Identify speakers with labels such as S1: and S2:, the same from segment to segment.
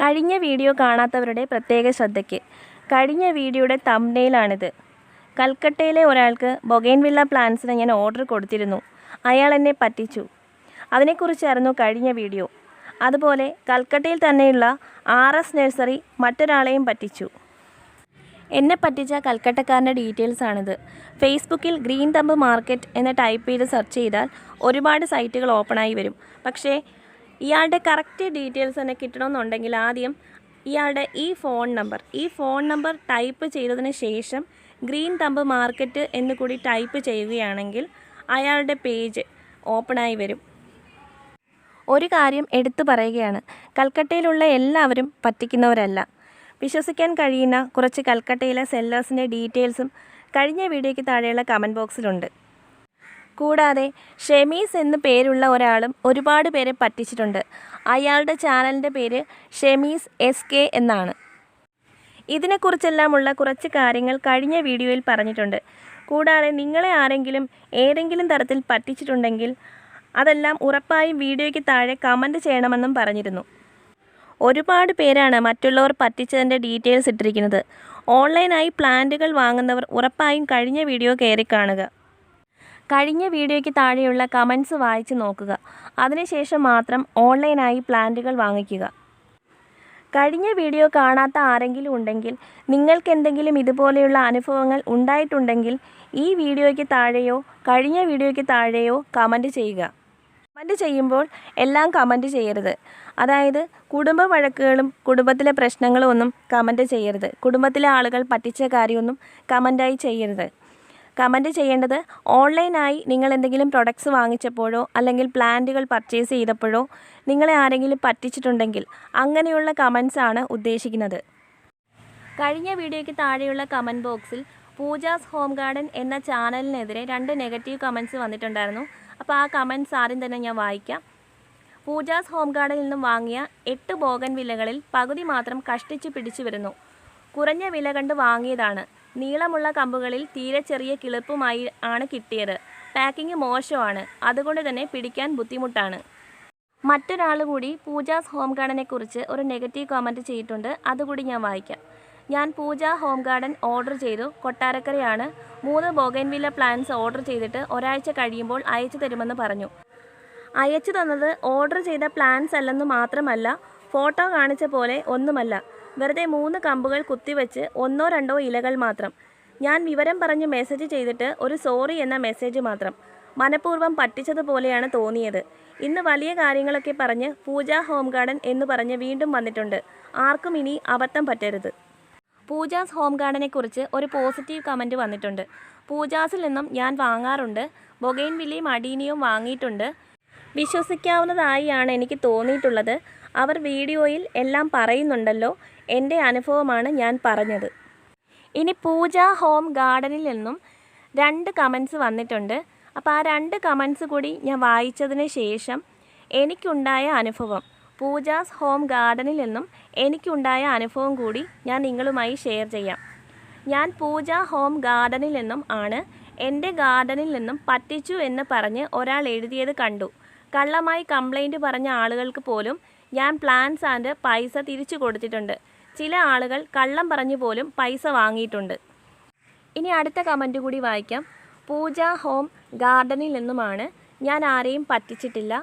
S1: കഴിഞ്ഞ വീഡിയോ കാണാത്തവരുടെ പ്രത്യേക ശ്രദ്ധയ്ക്ക് കഴിഞ്ഞ വീഡിയോയുടെ തംബ്നെയിലാണിത്. കൽക്കട്ടയിലെ ഒരാൾക്ക് ബൊഗെയ്ൻവില്ല പ്ലാന്റ്സിന് ഞാൻ ഓർഡർ കൊടുത്തിരുന്നു. അയാൾ എന്നെ പറ്റിച്ചു. അതിനെക്കുറിച്ചായിരുന്നു കഴിഞ്ഞ വീഡിയോ. അതുപോലെ കൽക്കട്ടയിൽ തന്നെയുള്ള RS നഴ്സറി മറ്റൊരാളെയും പറ്റിച്ചു. എന്നെ പറ്റിച്ച കൽക്കട്ടക്കാരൻ്റെ ഡീറ്റെയിൽസാണിത്. ഫേസ്ബുക്കിൽ ഗ്രീൻ തമ്പ് മാർക്കറ്റ് എന്ന് ടൈപ്പ് ചെയ്ത് സെർച്ച് ചെയ്താൽ ഒരുപാട് സൈറ്റുകൾ ഓപ്പണായി വരും. പക്ഷേ ഇയാളുടെ കറക്റ്റ് ഡീറ്റെയിൽസ് തന്നെ കിട്ടണമെന്നുണ്ടെങ്കിൽ ആദ്യം ഇയാളുടെ ഈ ഫോൺ നമ്പർ ടൈപ്പ് ചെയ്തതിന് ശേഷം ഗ്രീൻ തമ്പ് മാർക്കറ്റ് എന്ന് കൂടി ടൈപ്പ് ചെയ്യുകയാണെങ്കിൽ അയാളുടെ പേജ് ഓപ്പണായി വരും. ഒരു കാര്യം എടുത്തു പറയുകയാണ്, കൽക്കട്ടയിലുള്ള എല്ലാവരും പറ്റിക്കുന്നവരല്ല. വിശ്വസിക്കാൻ കഴിയുന്ന കുറച്ച് കൽക്കട്ടയിലെ സെല്ലേഴ്സിൻ്റെ ഡീറ്റെയിൽസും കഴിഞ്ഞ വീഡിയോയ്ക്ക് താഴെയുള്ള കമൻറ്റ് ബോക്സിലുണ്ട്. കൂടാതെ ഷെമീസ് എന്ന് പേരുള്ള ഒരാളും ഒരുപാട് പേരെ പറ്റിച്ചിട്ടുണ്ട്. അയാളുടെ ചാനലിൻ്റെ പേര് ഷെമീസ് SK എന്നാണ്. ഇതിനെക്കുറിച്ചെല്ലാമുള്ള കുറച്ച് കാര്യങ്ങൾ കഴിഞ്ഞ വീഡിയോയിൽ പറഞ്ഞിട്ടുണ്ട്. കൂടാതെ നിങ്ങളെ ആരെങ്കിലും ഏതെങ്കിലും തരത്തിൽ പറ്റിച്ചിട്ടുണ്ടെങ്കിൽ അതെല്ലാം ഉറപ്പായും വീഡിയോയ്ക്ക് താഴെ കമൻറ്റ് ചെയ്യണമെന്നും പറഞ്ഞിരുന്നു. ഒരുപാട് പേരാണ് മറ്റുള്ളവർ പറ്റിച്ചതിൻ്റെ ഡീറ്റെയിൽസ് ഇട്ടിരിക്കുന്നത്. ഓൺലൈനായി പ്ലാന്റുകൾ വാങ്ങുന്നവർ ഉറപ്പായും കഴിഞ്ഞ വീഡിയോ കയറി കാണുക. കഴിഞ്ഞ വീഡിയോയ്ക്ക് താഴെയുള്ള കമൻറ്റ്സ് വായിച്ച് നോക്കുക. അതിനുശേഷം മാത്രം ഓൺലൈനായി പ്ലാന്റുകൾ വാങ്ങിക്കുക. കഴിഞ്ഞ വീഡിയോ കാണാത്ത ആരെങ്കിലും ഉണ്ടെങ്കിൽ നിങ്ങൾക്കെന്തെങ്കിലും ഇതുപോലെയുള്ള അനുഭവങ്ങൾ ഉണ്ടായിട്ടുണ്ടെങ്കിൽ ഈ വീഡിയോയ്ക്ക് താഴെയോ കഴിഞ്ഞ വീഡിയോയ്ക്ക് താഴെയോ കമൻറ്റ് ചെയ്യുക. കമൻറ്റ് ചെയ്യുമ്പോൾ എല്ലാം കമൻറ്റ് ചെയ്യരുത്. അതായത് കുടുംബ വഴക്കുകളും കുടുംബത്തിലെ പ്രശ്നങ്ങളും ഒന്നും കമൻറ്റ് ചെയ്യരുത്. കുടുംബത്തിലെ ആളുകൾ പറ്റിച്ച കാര്യമൊന്നും കമൻറ്റായി ചെയ്യരുത്. കമൻറ്റ് ചെയ്യേണ്ടത് ഓൺലൈനായി നിങ്ങൾ എന്തെങ്കിലും പ്രൊഡക്ട്സ് വാങ്ങിച്ചപ്പോഴോ അല്ലെങ്കിൽ പ്ലാന്റുകൾ പർച്ചേസ് ചെയ്തപ്പോഴോ നിങ്ങളെ ആരെങ്കിലും പറ്റിച്ചിട്ടുണ്ടെങ്കിൽ അങ്ങനെയുള്ള കമൻറ്റ്സാണ് ഉദ്ദേശിക്കുന്നത്. കഴിഞ്ഞ വീഡിയോയ്ക്ക് താഴെയുള്ള കമൻറ്റ് ബോക്സിൽ പൂജാസ് ഹോം ഗാർഡൻ എന്ന ചാനലിനെതിരെ 2 നെഗറ്റീവ് കമൻറ്റ്സ് വന്നിട്ടുണ്ടായിരുന്നു. അപ്പോൾ ആ കമൻറ്റ്സ് ആദ്യം തന്നെ ഞാൻ വായിക്കാം. പൂജാസ് ഹോം ഗാർഡനിൽ നിന്നും വാങ്ങിയ 8 ബോഗൻവില്ലകളിൽ പകുതി മാത്രം കഷ്ടിച്ച് പിടിച്ചു വരുന്നു. കുറഞ്ഞ വില കണ്ട് വാങ്ങിയതാണ്. നീളമുള്ള കമ്പുകളിൽ തീരെ ചെറിയ കിളിർപ്പുമായി ആണ് കിട്ടിയത്. പാക്കിംഗ് മോശമാണ്, അതുകൊണ്ട് തന്നെ പിടിക്കാൻ ബുദ്ധിമുട്ടാണ്. മറ്റൊരാൾ കൂടി പൂജാസ് ഹോം ഗാർഡനെ കുറിച്ച് ഒരു നെഗറ്റീവ് കമൻറ്റ് ചെയ്തിട്ടുണ്ട്. അതുകൂടി ഞാൻ വായിക്കാം. ഞാൻ പൂജ ഹോം ഗാർഡൻ ഓർഡർ ചെയ്തു. കൊട്ടാരക്കരയാണ്. 3 ബോഗൻവില്ല പ്ലാന്റ്സ് ഓർഡർ ചെയ്തിട്ട് ഒരാഴ്ച കഴിയുമ്പോൾ അയച്ചു തരുമെന്ന് പറഞ്ഞു. അയച്ചു തന്നത് ഓർഡർ ചെയ്ത പ്ലാന്റ്സ് അല്ലെന്ന് മാത്രമല്ല, ഫോട്ടോ കാണിച്ച പോലെ ഒന്നുമല്ല. വെറുതെ 3 കമ്പുകൾ കുത്തിവെച്ച് 1-2 ഇലകൾ മാത്രം. ഞാൻ വിവരം പറഞ്ഞ് മെസ്സേജ് ചെയ്തിട്ട് ഒരു സോറി എന്ന മെസ്സേജ് മാത്രം. മനഃപൂർവ്വം പറ്റിച്ചതുപോലെയാണ് തോന്നിയത്. ഇന്ന് വലിയ കാര്യങ്ങളൊക്കെ പറഞ്ഞ് പൂജ ഹോം ഗാർഡൻ എന്ന് പറഞ്ഞ് വീണ്ടും വന്നിട്ടുണ്ട്. ആർക്കും ഇനി അബദ്ധം പറ്റരുത്. പൂജാസ് ഹോം ഗാർഡനെക്കുറിച്ച് ഒരു പോസിറ്റീവ് കമൻറ്റ് വന്നിട്ടുണ്ട്. പൂജാസിൽ നിന്നും ഞാൻ വാങ്ങാറുണ്ട്. ബൊഗെയ്ൻവില്ലയും അഡീനിയവും വാങ്ങിയിട്ടുണ്ട്. വിശ്വസിക്കാവുന്നതായാണ് എനിക്ക് തോന്നിയിട്ടുള്ളത്. അവർ വീഡിയോയിൽ എല്ലാം പറയുന്നുണ്ടല്ലോ. എൻ്റെ അനുഭവമാണ് ഞാൻ പറഞ്ഞത്. ഇനി പൂജ ഹോം ഗാർഡനിൽ നിന്നും 2 കമൻറ്റ്സ് വന്നിട്ടുണ്ട്. അപ്പോൾ ആ 2 കമൻറ്റ്സ് കൂടി ഞാൻ വായിച്ചതിന് ശേഷം എനിക്കുണ്ടായ അനുഭവം, പൂജാസ് ഹോം ഗാർഡനിൽ നിന്നും എനിക്കുണ്ടായ അനുഭവം കൂടി ഞാൻ നിങ്ങളുമായി ഷെയർ ചെയ്യാം. ഞാൻ പൂജ ഹോം ഗാർഡനിൽ നിന്നും ആണ്. എൻ്റെ ഗാർഡനിൽ നിന്നും പറ്റിച്ചു എന്ന് പറഞ്ഞ് ഒരാൾ എഴുതിയത് കണ്ടു. കള്ളമായി കംപ്ലൈൻറ്റ് പറഞ്ഞ ആളുകൾക്ക് പോലും ഞാൻ പ്ലാന്റ്സ് ആൻഡ് പൈസ തിരിച്ചു കൊടുത്തിട്ടുണ്ട്. ചില ആളുകൾ കള്ളം പറഞ്ഞു പോലും പൈസ വാങ്ങിയിട്ടുണ്ട്. ഇനി അടുത്ത കമൻറ്റ് കൂടി വായിക്കാം. പൂജ ഹോം ഗാർഡനിൽ നിന്നുമാണ്. ഞാൻ ആരെയും പറ്റിച്ചിട്ടില്ല.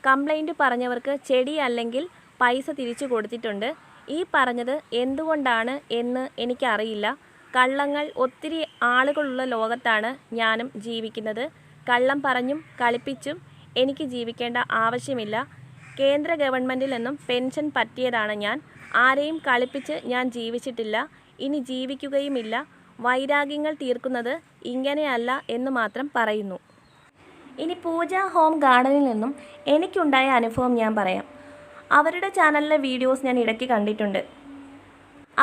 S1: കംപ്ലൈൻറ്റ് പറഞ്ഞവർക്ക് ചെടി അല്ലെങ്കിൽ പൈസ തിരിച്ചു കൊടുത്തിട്ടുണ്ട്. ഈ പറഞ്ഞത് എന്തുകൊണ്ടാണ് എന്ന് എനിക്കറിയില്ല. കള്ളങ്ങൾ ഒത്തിരി ആളുകളുള്ള ലോകത്താണ് ഞാനും ജീവിക്കുന്നത്. കള്ളം പറഞ്ഞും കളിപ്പിച്ചും എനിക്ക് ജീവിക്കേണ്ട ആവശ്യമില്ല. കേന്ദ്ര ഗവൺമെൻറ്റിൽ നിന്നും പെൻഷൻ പറ്റിയതാണ് ഞാൻ. ആരെയും കളിപ്പിച്ച് ഞാൻ ജീവിച്ചിട്ടില്ല, ഇനി ജീവിക്കുകയുമില്ല. വൈരാഗ്യങ്ങൾ തീർക്കുന്നത് ഇങ്ങനെയല്ല എന്ന് മാത്രം പറയുന്നു. ഇനി പൂജ ഹോം ഗാർഡനിൽ നിന്നും എനിക്കുണ്ടായ അനുഭവം ഞാൻ പറയാം. അവരുടെ ചാനലിലെ വീഡിയോസ് ഞാൻ ഇടയ്ക്ക് കണ്ടിട്ടുണ്ട്.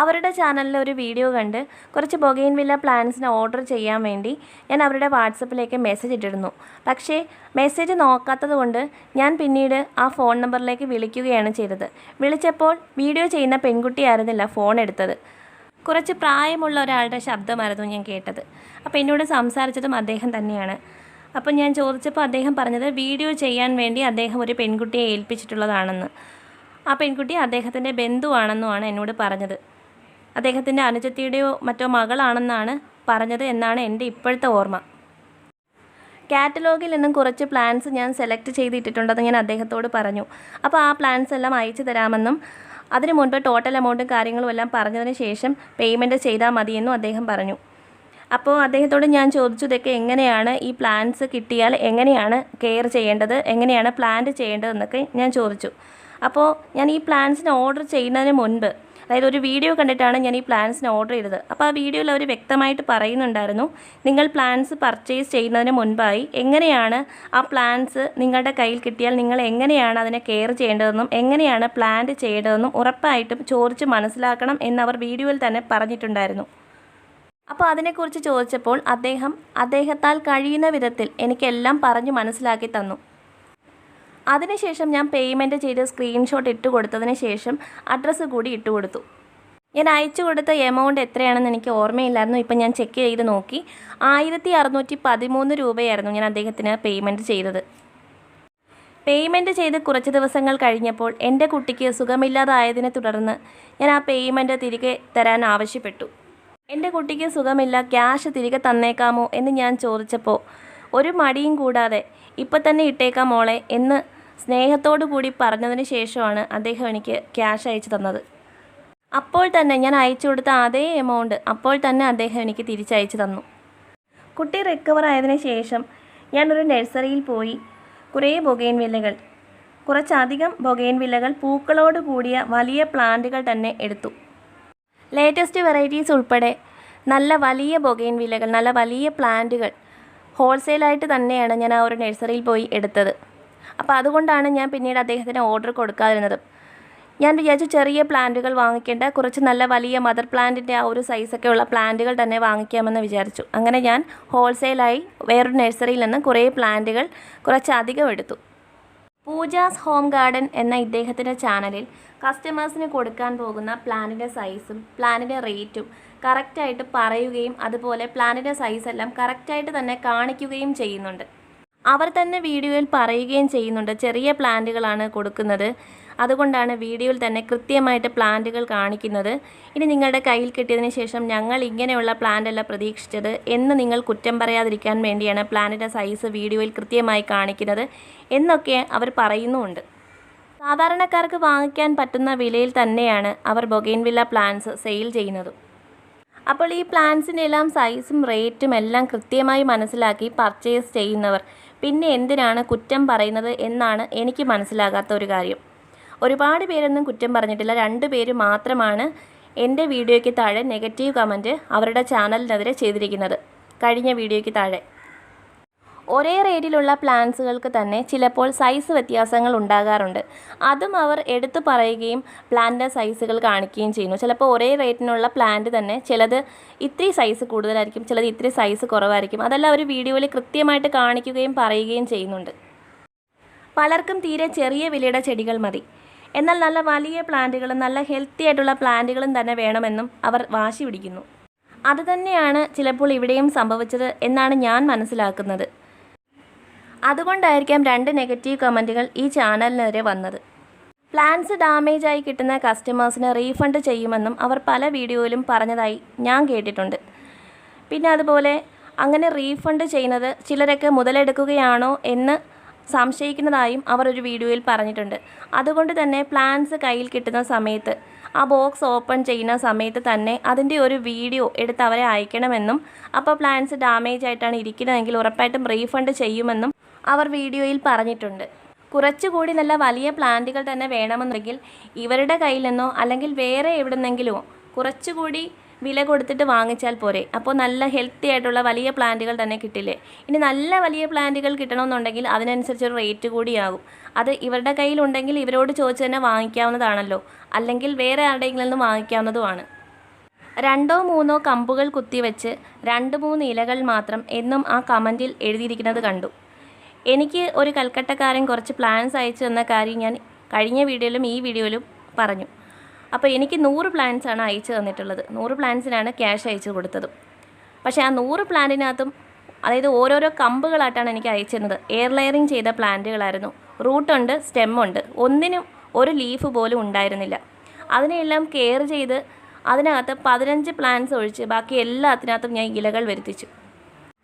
S1: അവരുടെ ചാനലിൽ ഒരു വീഡിയോ കണ്ട് കുറച്ച് ബൊഗെയ്ൻവില്ല പ്ലാന്റ്സിന് ഓർഡർ ചെയ്യാൻ വേണ്ടി ഞാൻ അവരുടെ വാട്സപ്പിലേക്ക് മെസ്സേജ് ഇട്ടിരുന്നു. പക്ഷേ മെസ്സേജ് നോക്കാത്തത് കൊണ്ട് ഞാൻ പിന്നീട് ആ ഫോൺ നമ്പറിലേക്ക് വിളിക്കുകയാണ് ചെയ്തത്. വിളിച്ചപ്പോൾ വീഡിയോ ചെയ്യുന്ന പെൺകുട്ടിയായിരുന്നില്ല ഫോൺ എടുത്തത്. കുറച്ച് പ്രായമുള്ള ഒരാളുടെ ശബ്ദമായിരുന്നു ഞാൻ കേട്ടത്. അപ്പോൾ എന്നോട് സംസാരിച്ചതും അദ്ദേഹം തന്നെയാണ്. അപ്പോൾ ഞാൻ ചോദിച്ചപ്പോൾ അദ്ദേഹം പറഞ്ഞത് വീഡിയോ ചെയ്യാൻ വേണ്ടി അദ്ദേഹം ഒരു പെൺകുട്ടിയെ ഏൽപ്പിച്ചിട്ടുള്ളതാണെന്ന്. ആ പെൺകുട്ടി അദ്ദേഹത്തിൻ്റെ ബന്ധുവാണെന്നുമാണ് എന്നോട് പറഞ്ഞത്. അദ്ദേഹത്തിൻ്റെ അനുജത്തിയുടെയോ മറ്റോ മകളാണെന്നാണ് പറഞ്ഞത് എന്നാണ് എൻ്റെ ഇപ്പോഴത്തെ ഓർമ്മ. കാറ്റലോഗിൽ നിന്നും കുറച്ച് പ്ലാൻസ് ഞാൻ സെലക്ട് ചെയ്തിട്ടുണ്ടെന്ന് ഞാൻ അദ്ദേഹത്തോട് പറഞ്ഞു. അപ്പോൾ ആ പ്ലാൻസ് എല്ലാം അയച്ചു തരാമെന്നും അതിനു മുൻപ് ടോട്ടൽ എമൗണ്ടും കാര്യങ്ങളും എല്ലാം പറഞ്ഞതിന് ശേഷം പേയ്മെൻറ്റ് ചെയ്താൽ മതിയെന്നും അദ്ദേഹം പറഞ്ഞു. അപ്പോൾ അദ്ദേഹത്തോട് ഞാൻ ചോദിച്ചു, ഇതൊക്കെ എങ്ങനെയാണ്, ഈ പ്ലാൻസ് കിട്ടിയാൽ എങ്ങനെയാണ് കെയർ ചെയ്യേണ്ടത്, എങ്ങനെയാണ് പ്ലാന്റ് ചെയ്യേണ്ടതെന്നൊക്കെ ഞാൻ ചോദിച്ചു. അപ്പോൾ ഞാൻ ഈ പ്ലാൻസിന് ഓർഡർ ചെയ്യുന്നതിന് മുൻപ്, അതായത് ഒരു വീഡിയോ കണ്ടിട്ടാണ് ഞാൻ ഈ പ്ലാൻസിന് ഓർഡർ ചെയ്തത്. അപ്പോൾ ആ വീഡിയോയിൽ അവർ വ്യക്തമായിട്ട് പറയുന്നുണ്ടായിരുന്നു, നിങ്ങൾ പ്ലാൻസ് പർച്ചേസ് ചെയ്യുന്നതിന് മുൻപായി എങ്ങനെയാണ് ആ പ്ലാൻസ് നിങ്ങളുടെ കയ്യിൽ കിട്ടിയാൽ നിങ്ങൾ എങ്ങനെയാണ് അതിനെ കെയർ ചെയ്യേണ്ടതെന്നും എങ്ങനെയാണ് പ്ലാന്റ് ചെയ്യേണ്ടതെന്നും ഉറപ്പായിട്ടും ചോദിച്ച് മനസ്സിലാക്കണം എന്നവർ വീഡിയോയിൽ തന്നെ പറഞ്ഞിട്ടുണ്ടായിരുന്നു. അപ്പോൾ അതിനെക്കുറിച്ച് ചോദിച്ചപ്പോൾ അദ്ദേഹത്താൽ കഴിയുന്ന വിധത്തിൽ എനിക്കെല്ലാം പറഞ്ഞു മനസ്സിലാക്കി തന്നു. അതിനുശേഷം ഞാൻ പേയ്മെൻറ്റ് ചെയ്ത് സ്ക്രീൻഷോട്ട് ഇട്ട് കൊടുത്തതിന് ശേഷം അഡ്രസ്സ് കൂടി ഇട്ട് കൊടുത്തു. ഞാൻ അയച്ചു കൊടുത്ത എമൗണ്ട് എത്രയാണെന്ന് എനിക്ക് ഓർമ്മയില്ലായിരുന്നു. ഇപ്പം ഞാൻ ചെക്ക് ചെയ്ത് നോക്കി, 1613 രൂപയായിരുന്നു ഞാൻ അദ്ദേഹത്തിന് പേയ്മെൻറ്റ് ചെയ്തത്. പേയ്മെൻറ്റ് ചെയ്ത് കുറച്ച് ദിവസങ്ങൾ കഴിഞ്ഞപ്പോൾ എൻ്റെ കുട്ടിക്ക് സുഖമില്ലാതായതിനെ തുടർന്ന് ഞാൻ ആ പേയ്മെൻറ്റ് തിരികെ തരാൻ ആവശ്യപ്പെട്ടു. എൻ്റെ കുട്ടിക്ക് സുഖമില്ല, ക്യാഷ് തിരികെ തന്നേക്കാമോ എന്ന് ഞാൻ ചോദിച്ചപ്പോൾ ഒരു മടിയും കൂടാതെ ഇപ്പം തന്നെ ഇട്ടേക്കാം മോളെ എന്ന് സ്നേഹത്തോടു കൂടി പറഞ്ഞതിന് ശേഷമാണ് അദ്ദേഹം എനിക്ക് ക്യാഷ് അയച്ചു തന്നത്. അപ്പോൾ തന്നെ ഞാൻ അയച്ചു കൊടുത്ത അതേ എമൗണ്ട് അപ്പോൾ തന്നെ അദ്ദേഹം എനിക്ക് തിരിച്ചയച്ചു തന്നു. കുട്ടി റിക്കവർ ആയതിനു ശേഷം ഞാനൊരു നഴ്സറിയിൽ പോയി കുറച്ചധികം ബൊഗെയിൻവില്ലകൾ പൂക്കളോട് കൂടിയ വലിയ പ്ലാന്റുകൾ തന്നെ എടുത്തു. ലേറ്റസ്റ്റ് വെറൈറ്റീസ് ഉൾപ്പെടെ നല്ല വലിയ ബൊഗെയിൻവില്ലകൾ, നല്ല വലിയ പ്ലാന്റുകൾ ഹോൾസെയിലായിട്ട് തന്നെയാണ് ഞാൻ ആ ഒരു നഴ്സറിയിൽ പോയി എടുത്തത്. അപ്പോൾ അതുകൊണ്ടാണ് ഞാൻ പിന്നീട് അദ്ദേഹത്തിന് ഓർഡർ കൊടുക്കാതിരുന്നത്. ഞാൻ വിചാരിച്ചു ചെറിയ പ്ലാന്റുകൾ വാങ്ങിക്കേണ്ട, കുറച്ച് നല്ല വലിയ മദർ പ്ലാന്റിൻ്റെ ആ ഒരു സൈസൊക്കെ ഉള്ള പ്ലാന്റുകൾ തന്നെ വാങ്ങിക്കാമെന്ന് വിചാരിച്ചു. അങ്ങനെ ഞാൻ ഹോൾസെയിലായി വേറൊരു നഴ്സറിയിൽ നിന്ന് കുറേ പ്ലാന്റുകൾ കുറച്ചധികം എടുത്തു. പൂജാസ് ഹോം ഗാർഡൻ എന്ന ഇദ്ദേഹത്തിൻ്റെ ചാനലിൽ കസ്റ്റമേഴ്സിന് കൊടുക്കാൻ പോകുന്ന പ്ലാന്റിൻ്റെ സൈസും പ്ലാന്റിൻ്റെ റേറ്റും കറക്റ്റായിട്ട് പറയുകയും അതുപോലെ പ്ലാന്റിൻ്റെ സൈസെല്ലാം കറക്റ്റായിട്ട് തന്നെ കാണിക്കുകയും ചെയ്യുന്നുണ്ട്. അവർ തന്നെ വീഡിയോയിൽ പറയുകയും ചെയ്യുന്നുണ്ട്, ചെറിയ പ്ലാന്റുകളാണ് കൊടുക്കുന്നത്, അതുകൊണ്ടാണ് വീഡിയോയിൽ തന്നെ കൃത്യമായിട്ട് പ്ലാന്റുകൾ കാണിക്കുന്നത്. ഇനി നിങ്ങളുടെ കയ്യിൽ കിട്ടിയതിന് ശേഷം ഞങ്ങൾ ഇങ്ങനെയുള്ള പ്ലാന്റല്ല പ്രതീക്ഷിച്ചത് എന്ന് നിങ്ങൾ കുറ്റം പറയാതിരിക്കാൻ വേണ്ടിയാണ് പ്ലാന്റിൻ്റെ സൈസ് വീഡിയോയിൽ കൃത്യമായി കാണിക്കുന്നത് എന്നൊക്കെ അവർ പറയുന്നുമുണ്ട്. സാധാരണക്കാർക്ക് വാങ്ങിക്കാൻ പറ്റുന്ന വിലയിൽ തന്നെയാണ് അവർ ബൊഗെയിൻവില്ല പ്ലാന്റ്സ് സെയിൽ ചെയ്യുന്നത്. അപ്പോൾ ഈ പ്ലാന്റ്സിൻ്റെ എല്ലാം സൈസും റേറ്റും എല്ലാം കൃത്യമായി മനസ്സിലാക്കി പർച്ചേസ് ചെയ്യുന്നവർ പിന്നെ എന്തിനാണ് കുറ്റം പറയുന്നത് എന്നാണ് എനിക്ക് മനസ്സിലാകാത്ത ഒരു കാര്യം. ഒരുപാട് പേരൊന്നും കുറ്റം പറഞ്ഞിട്ടില്ല, 2 പേര് മാത്രമാണ് എൻ്റെ വീഡിയോയ്ക്ക് താഴെ നെഗറ്റീവ് കമൻറ്റ് അവരുടെ ചാനലിനെതിരെ ചെയ്തിരിക്കുന്നത്. കഴിഞ്ഞ വീഡിയോയ്ക്ക് താഴെ ഒരേ റേറ്റിലുള്ള പ്ലാന്റ്സുകൾക്ക് തന്നെ ചിലപ്പോൾ സൈസ് വ്യത്യാസങ്ങൾ ഉണ്ടാകാറുണ്ട്. അതും അവർ എടുത്തു പറയുകയും പ്ലാന്റിൻ്റെ സൈസുകൾ കാണിക്കുകയും ചെയ്യുന്നു. ചിലപ്പോൾ ഒരേ റേറ്റിനുള്ള പ്ലാന്റ് തന്നെ ചിലത് ഇത്തിരി സൈസ് കൂടുതലായിരിക്കും, ചിലത് ഇത്തിരി സൈസ് കുറവായിരിക്കും. അതെല്ലാം അവർ വീഡിയോയിൽ കൃത്യമായിട്ട് കാണിക്കുകയും പറയുകയും ചെയ്യുന്നുണ്ട്. പലർക്കും തീരെ ചെറിയ വിലയുടെ ചെടികൾ മതി, എന്നാൽ നല്ല വലിയ പ്ലാന്റുകളും നല്ല ഹെൽത്തി ആയിട്ടുള്ള പ്ലാന്റുകളും തന്നെ വേണമെന്നും അവർ വാശി പിടിക്കുന്നു. അതുതന്നെയാണ് ചിലപ്പോൾ ഇവിടെയും സംഭവിച്ചത് എന്നാണ് ഞാൻ മനസ്സിലാക്കുന്നത്. അതുകൊണ്ടായിരിക്കാം 2 നെഗറ്റീവ് കമൻറ്റുകൾ ഈ ചാനലിനെതിരെ വന്നത്. പ്ലാന്റ്സ് ഡാമേജായി കിട്ടുന്ന കസ്റ്റമേഴ്സിന് റീഫണ്ട് ചെയ്യുമെന്നും അവർ പല വീഡിയോയിലും പറഞ്ഞതായി ഞാൻ കേട്ടിട്ടുണ്ട്. പിന്നെ അതുപോലെ അങ്ങനെ റീഫണ്ട് ചെയ്യുന്നത് ചിലരൊക്കെ മുതലെടുക്കുകയാണോ എന്ന് സംശയിക്കുന്നതായും അവർ ഒരു വീഡിയോയിൽ പറഞ്ഞിട്ടുണ്ട്. അതുകൊണ്ട് തന്നെ പ്ലാന്റ്സ് കയ്യിൽ കിട്ടുന്ന സമയത്ത് ആ ബോക്സ് ഓപ്പൺ ചെയ്യുന്ന സമയത്ത് തന്നെ അതിൻ്റെ ഒരു വീഡിയോ എടുത്ത് അവരെ അയക്കണമെന്നും അപ്പോൾ പ്ലാന്റ്സ് ഡാമേജ് ആയിട്ടാണ് ഇരിക്കുന്നതെങ്കിൽ ഉറപ്പായിട്ടും റീഫണ്ട് ചെയ്യുമെന്നും അവർ വീഡിയോയിൽ പറഞ്ഞിട്ടുണ്ട്. കുറച്ചുകൂടി നല്ല വലിയ പ്ലാന്റുകൾ തന്നെ വേണമെന്നുണ്ടെങ്കിൽ ഇവരുടെ കയ്യിൽ നിന്നോ അല്ലെങ്കിൽ വേറെ എവിടെന്നെങ്കിലുമോ കുറച്ചുകൂടി വില കൊടുത്തിട്ട് വാങ്ങിച്ചാൽ പോരെ. അപ്പോൾ നല്ല ഹെൽത്തി ആയിട്ടുള്ള വലിയ പ്ലാന്റുകൾ തന്നെ കിട്ടില്ലേ. ഇനി നല്ല വലിയ പ്ലാന്റുകൾ കിട്ടണമെന്നുണ്ടെങ്കിൽ അതിനനുസരിച്ചൊരു റേറ്റ് കൂടിയാകും. അത് ഇവരുടെ കയ്യിലുണ്ടെങ്കിൽ ഇവരോട് ചോദിച്ച് തന്നെ വാങ്ങിക്കാവുന്നതാണല്ലോ, അല്ലെങ്കിൽ വേറെ ആരുടെയെങ്കിലും നിന്ന് വാങ്ങിക്കാവുന്നതുമാണ്. 2-3 കമ്പുകൾ കുത്തിവെച്ച് 2-3 ഇലകൾ മാത്രം എന്നും ആ കമൻറ്റിൽ എഴുതിയിരിക്കുന്നത് കണ്ടു. എനിക്ക് ഒരു കൽക്കട്ടക്കാരൻ കുറച്ച് പ്ലാന്റ്സ് അയച്ചു തന്ന കാര്യം ഞാൻ കഴിഞ്ഞ വീഡിയോയിലും ഈ വീഡിയോയിലും പറഞ്ഞു. അപ്പോൾ എനിക്ക് 100 പ്ലാന്റ്സാണ് അയച്ചു തന്നിട്ടുള്ളത്. 100 പ്ലാന്റ്സിനാണ് ക്യാഷ് അയച്ചു കൊടുത്തത്. പക്ഷേ ആ 100 പ്ലാന്റിനകത്തും അതായത് ഓരോരോ കമ്പുകളായിട്ടാണ് എനിക്ക് അയച്ചു തന്നത്. എയർ ലെയറിങ് ചെയ്ത പ്ലാന്റുകളായിരുന്നു. റൂട്ടുണ്ട്, സ്റ്റെമ്മുണ്ട്. ഒന്നിനും ഒരു ലീഫ് പോലും ഉണ്ടായിരുന്നില്ല. അതിനെയെല്ലാം കെയർ ചെയ്ത് അതിനകത്ത് 15 പ്ലാന്റ്സ് ഒഴിച്ച് ബാക്കി എല്ലാത്തിനകത്തും ഞാൻ ഇലകൾ വരുത്തിച്ചു.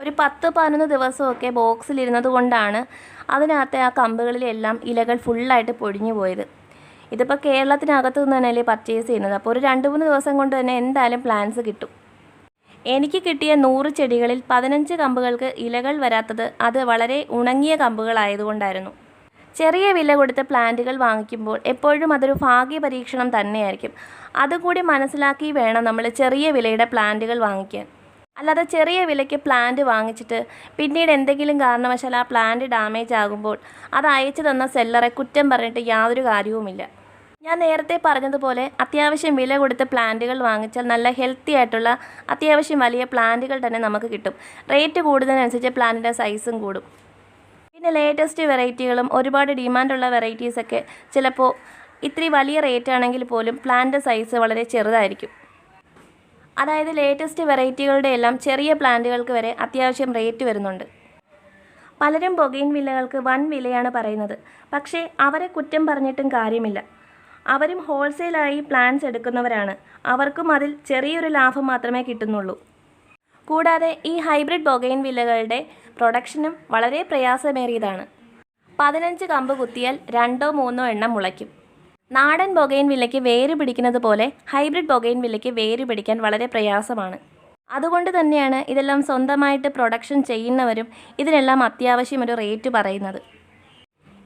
S1: ഒരു 10-11 ദിവസമൊക്കെ ബോക്സിലിരുന്നത് കൊണ്ടാണ് അതിനകത്തെ ആ കമ്പുകളിലെല്ലാം ഇലകൾ ഫുള്ളായിട്ട് പൊടിഞ്ഞു പോയത്. ഇതിപ്പോൾ കേരളത്തിനകത്ത് നിന്ന് തന്നെയല്ലേ പർച്ചേസ് ചെയ്യുന്നത്. അപ്പോൾ ഒരു 2-3 ദിവസം കൊണ്ട് തന്നെ എന്തായാലും പ്ലാന്റ്സ് കിട്ടും. എനിക്ക് കിട്ടിയ 100 ചെടികളിൽ 15 കമ്പുകൾക്ക് ഇലകൾ വരാത്തത് അത് വളരെ ഉണങ്ങിയ കമ്പുകളായതുകൊണ്ടായിരുന്നു. ചെറിയ വില കൊടുത്ത് പ്ലാന്റുകൾ വാങ്ങിക്കുമ്പോൾ എപ്പോഴും അതൊരു ഭാഗ്യ പരീക്ഷണം തന്നെയായിരിക്കും. അതുകൂടി മനസ്സിലാക്കി വേണം നമ്മൾ ചെറിയ വിലയുടെ പ്ലാന്റുകൾ വാങ്ങിക്കാൻ. അല്ലാതെ ചെറിയ വിലയ്ക്ക് പ്ലാന്റ് വാങ്ങിച്ചിട്ട് പിന്നീട് എന്തെങ്കിലും കാരണവശാൽ ആ പ്ലാന്റ് ഡാമേജ് ആകുമ്പോൾ അത് അയച്ചു തന്ന സെല്ലറെ കുറ്റം പറഞ്ഞിട്ട് യാതൊരു കാര്യവുമില്ല. ഞാൻ നേരത്തെ പറഞ്ഞതുപോലെ അത്യാവശ്യം വില കൊടുത്ത് പ്ലാന്റുകൾ വാങ്ങിച്ചാൽ നല്ല ഹെൽത്തി ആയിട്ടുള്ള അത്യാവശ്യം വലിയ പ്ലാന്റുകൾ തന്നെ നമുക്ക് കിട്ടും. റേറ്റ് കൂടുന്നതിനനുസരിച്ച് പ്ലാന്റിൻ്റെ സൈസും കൂടും. പിന്നെ ലേറ്റസ്റ്റ് വെറൈറ്റികളും ഒരുപാട് ഡിമാൻഡുള്ള വെറൈറ്റീസൊക്കെ ചിലപ്പോൾ ഇത്തിരി വലിയ റേറ്റ് ആണെങ്കിൽ പോലും പ്ലാന്റ് സൈസ് വളരെ ചെറുതായിരിക്കും. അതായത് ലേറ്റസ്റ്റ് വെറൈറ്റികളുടെ എല്ലാം ചെറിയ പ്ലാന്റുകൾക്ക് വരെ അത്യാവശ്യം റേറ്റ് വരുന്നുണ്ട്. പലരും ബൊഗെയിൻവില്ലകൾക്ക് വൻ വിലയാണ് പറയുന്നത്. പക്ഷേ അവരെ കുറ്റം പറഞ്ഞിട്ടും കാര്യമില്ല. അവരും ഹോൾസെയിലായി പ്ലാന്റ്സ് എടുക്കുന്നവരാണ്. അവർക്കും അതിൽ ചെറിയൊരു ലാഭം മാത്രമേ കിട്ടുന്നുള്ളൂ. കൂടാതെ ഈ ഹൈബ്രിഡ് ബൊഗെയിൻവില്ലകളുടെ പ്രൊഡക്ഷനും വളരെ പ്രയാസമേറിയതാണ്. 15 കമ്പ് കുത്തിയാൽ 2-3 എണ്ണം മുളയ്ക്കും. നാടൻ ബൊഗെയിൻവില്ലയ്ക്ക് വേര് പിടിക്കുന്നത് പോലെ ഹൈബ്രിഡ് ബൊഗെയിൻവില്ലയ്ക്ക് വേര് പിടിക്കാൻ വളരെ പ്രയാസമാണ്. അതുകൊണ്ട് തന്നെയാണ് ഇതെല്ലാം സ്വന്തമായിട്ട് പ്രൊഡക്ഷൻ ചെയ്യുന്നവരും ഇതിനെല്ലാം അത്യാവശ്യം ഒരു റേറ്റ് പറയുന്നത്.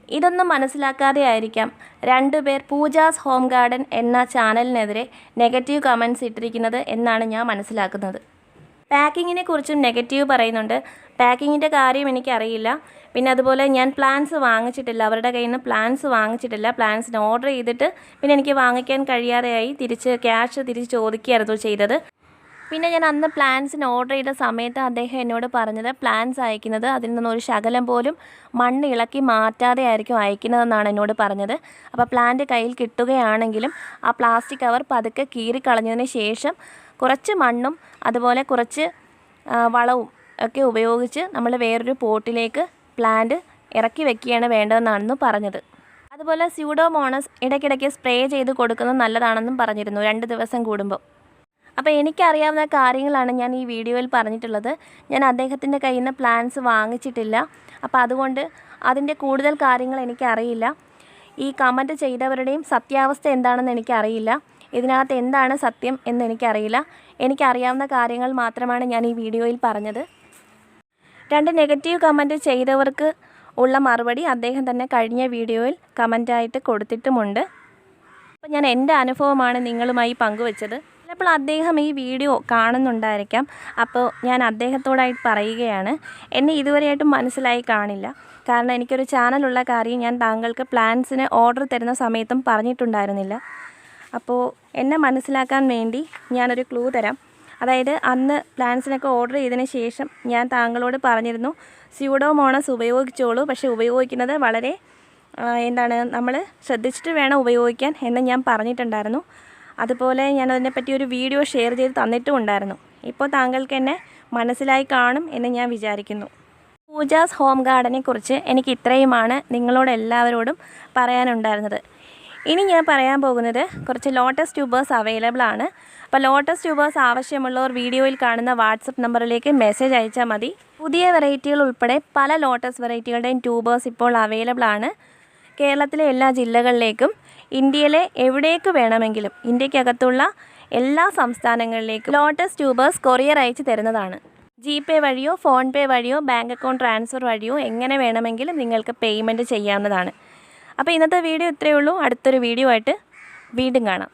S1: ഇതൊന്നും മനസ്സിലാക്കാതെ ആയിരിക്കാം 2 പേർ പൂജാസ് ഹോം ഗാർഡൻ എന്ന ചാനലിനെതിരെ നെഗറ്റീവ് കമൻറ്റ്സ് ഇട്ടിരിക്കുന്നത് എന്നാണ് ഞാൻ മനസ്സിലാക്കുന്നത്. പാക്കിങ്ങിനെ കുറിച്ചും നെഗറ്റീവ് പറയുന്നുണ്ട്. പാക്കിങ്ങിൻ്റെ കാര്യം എനിക്കറിയില്ല. പിന്നെ അതുപോലെ ഞാൻ പ്ലാന്റ്സ് വാങ്ങിച്ചിട്ടില്ല, അവരുടെ കയ്യിൽ നിന്ന് പ്ലാന്റ്സ് വാങ്ങിച്ചിട്ടില്ല. പ്ലാന്റ്സിന് ഓർഡർ ചെയ്തിട്ട് പിന്നെ എനിക്ക് വാങ്ങിക്കാൻ കഴിയാതെയായി ക്യാഷ് തിരിച്ച് ചോദിക്കുകയായിരുന്നു ചെയ്തത്. പിന്നെ ഞാൻ അന്ന് പ്ലാന്റ്സിന് ഓർഡർ ചെയ്ത സമയത്ത് അദ്ദേഹം എന്നോട് പറഞ്ഞത് പ്ലാന്റ്സ് അയക്കുന്നത് അതിൽ നിന്നൊരു ശകലം പോലും മണ്ണ് ഇളക്കി മാറ്റാതെ ആയിരിക്കും അയക്കുന്നതെന്നാണ് എന്നോട് പറഞ്ഞത്. അപ്പോൾ പ്ലാന്റ് കയ്യിൽ കിട്ടുകയാണെങ്കിലും ആ പ്ലാസ്റ്റിക് കവർ പതുക്കെ കീറിക്കളഞ്ഞതിന് ശേഷം കുറച്ച് മണ്ണും അതുപോലെ കുറച്ച് വളവും ഒക്കെ ഉപയോഗിച്ച് നമ്മൾ വേറൊരു പോട്ടിലേക്ക് പ്ലാന്റ് ഇറക്കി വെക്കുകയാണ് വേണ്ടതെന്നാണെന്ന് പറഞ്ഞത്. അതുപോലെ സ്യൂഡോമോണസ് ഇടയ്ക്കിടയ്ക്ക് സ്പ്രേ ചെയ്ത് കൊടുക്കുന്നത് നല്ലതാണെന്നും പറഞ്ഞിരുന്നു 2 ദിവസം കൂടുമ്പോൾ. അപ്പോൾ എനിക്കറിയാവുന്ന കാര്യങ്ങളാണ് ഞാൻ ഈ വീഡിയോയിൽ പറഞ്ഞിട്ടുള്ളത്. ഞാൻ അദ്ദേഹത്തിൻ്റെ കയ്യിൽ നിന്ന് പ്ലാന്റ്സ് വാങ്ങിച്ചിട്ടില്ല. അപ്പോൾ അതുകൊണ്ട് അതിൻ്റെ കൂടുതൽ കാര്യങ്ങൾ എനിക്കറിയില്ല. ഈ കമൻറ്റ് ചെയ്തവരുടെയും സത്യാവസ്ഥ എന്താണെന്ന് എനിക്കറിയില്ല. ഇതിനകത്ത് എന്താണ് സത്യം എന്ന് എനിക്കറിയില്ല. എനിക്കറിയാവുന്ന കാര്യങ്ങൾ മാത്രമാണ് ഞാൻ ഈ വീഡിയോയിൽ പറഞ്ഞത്. 2 നെഗറ്റീവ് കമൻറ്റ് ചെയ്തവർക്ക് ഉള്ള മറുപടി അദ്ദേഹം തന്നെ കഴിഞ്ഞ വീഡിയോയിൽ കമൻറ്റായിട്ട് കൊടുത്തിട്ടുമുണ്ട്. അപ്പോൾ ഞാൻ എൻ്റെ അനുഭവമാണ് നിങ്ങളുമായി പങ്കുവച്ചത്. ചിലപ്പോൾ അദ്ദേഹം ഈ വീഡിയോ കാണുന്നുണ്ടായിരിക്കാം. അപ്പോൾ ഞാൻ അദ്ദേഹത്തോടായി പറയുകയാണ്, എന്നെ ഇതുവരെയായിട്ടും മനസ്സിലായി കാണില്ല. കാരണം എനിക്കൊരു ചാനലുള്ള കാര്യം ഞാൻ താങ്കൾക്ക് പ്ലാന്റ്സിന് ഓർഡർ തരുന്ന സമയത്തും പറഞ്ഞിട്ടുണ്ടായിരുന്നില്ല. അപ്പോൾ എന്നെ മനസ്സിലാക്കാൻ വേണ്ടി ഞാനൊരു ക്ലൂ തരാം. അതായത് അന്ന് പ്ലാന്റ്സിനൊക്കെ ഓർഡർ ചെയ്തതിന് ശേഷം ഞാൻ താങ്കളോട് പറഞ്ഞിരുന്നു സ്യൂഡോമോണസ് ഉപയോഗിച്ചോളൂ, പക്ഷേ ഉപയോഗിക്കുന്നത് വളരെ നമ്മൾ ശ്രദ്ധിച്ചിട്ട് വേണം ഉപയോഗിക്കാൻ എന്ന് ഞാൻ പറഞ്ഞിട്ടുണ്ടായിരുന്നു. അതുപോലെ ഞാൻ അതിനെപ്പറ്റി ഒരു വീഡിയോ ഷെയർ ചെയ്ത് തന്നിട്ടും ഉണ്ടായിരുന്നു. ഇപ്പോൾ താങ്കൾക്ക് എന്നെ മനസ്സിലായി കാണും എന്ന് ഞാൻ വിചാരിക്കുന്നു. പൂജാസ് ഹോം ഗാർഡനെ കുറിച്ച് എനിക്ക് ഇത്രയുമാണ് നിങ്ങളോട് എല്ലാവരോടും പറയാനുണ്ടായിരുന്നത്. ഇനി ഞാൻ പറയാൻ പോകുന്നത് കുറച്ച് ലോട്ടസ് ട്യൂബേഴ്സ് അവൈലബിൾ ആണ്. അപ്പോൾ ലോട്ടസ് ട്യൂബേഴ്സ് ആവശ്യമുള്ളവർ വീഡിയോയിൽ കാണുന്ന വാട്സപ്പ് നമ്പറിലേക്ക് മെസ്സേജ് അയച്ചാൽ മതി. പുതിയ വെറൈറ്റികൾ ഉൾപ്പെടെ പല ലോട്ടസ് വെറൈറ്റികളുടെയും ട്യൂബേഴ്സ് ഇപ്പോൾ അവൈലബിൾ ആണ്. കേരളത്തിലെ എല്ലാ ജില്ലകളിലേക്കും ഇന്ത്യയിലെ എവിടേക്ക് വേണമെങ്കിലും ഇന്ത്യക്കകത്തുള്ള എല്ലാ സംസ്ഥാനങ്ങളിലേക്കും ലോട്ടസ് ട്യൂബേഴ്സ് കൊറിയർ അയച്ച് തരുന്നതാണ്. GPay വഴിയോ ഫോൺപേ വഴിയോ ബാങ്ക് അക്കൗണ്ട് ട്രാൻസ്ഫർ വഴിയോ എങ്ങനെ വേണമെങ്കിലും നിങ്ങൾക്ക് പേയ്മെൻറ്റ് ചെയ്യാവുന്നതാണ്. അപ്പോൾ ഇന്നത്തെ വീഡിയോ ഇത്രയേ ഉള്ളൂ. അടുത്തൊരു വീഡിയോ ആയിട്ട് വീണ്ടും കാണാം.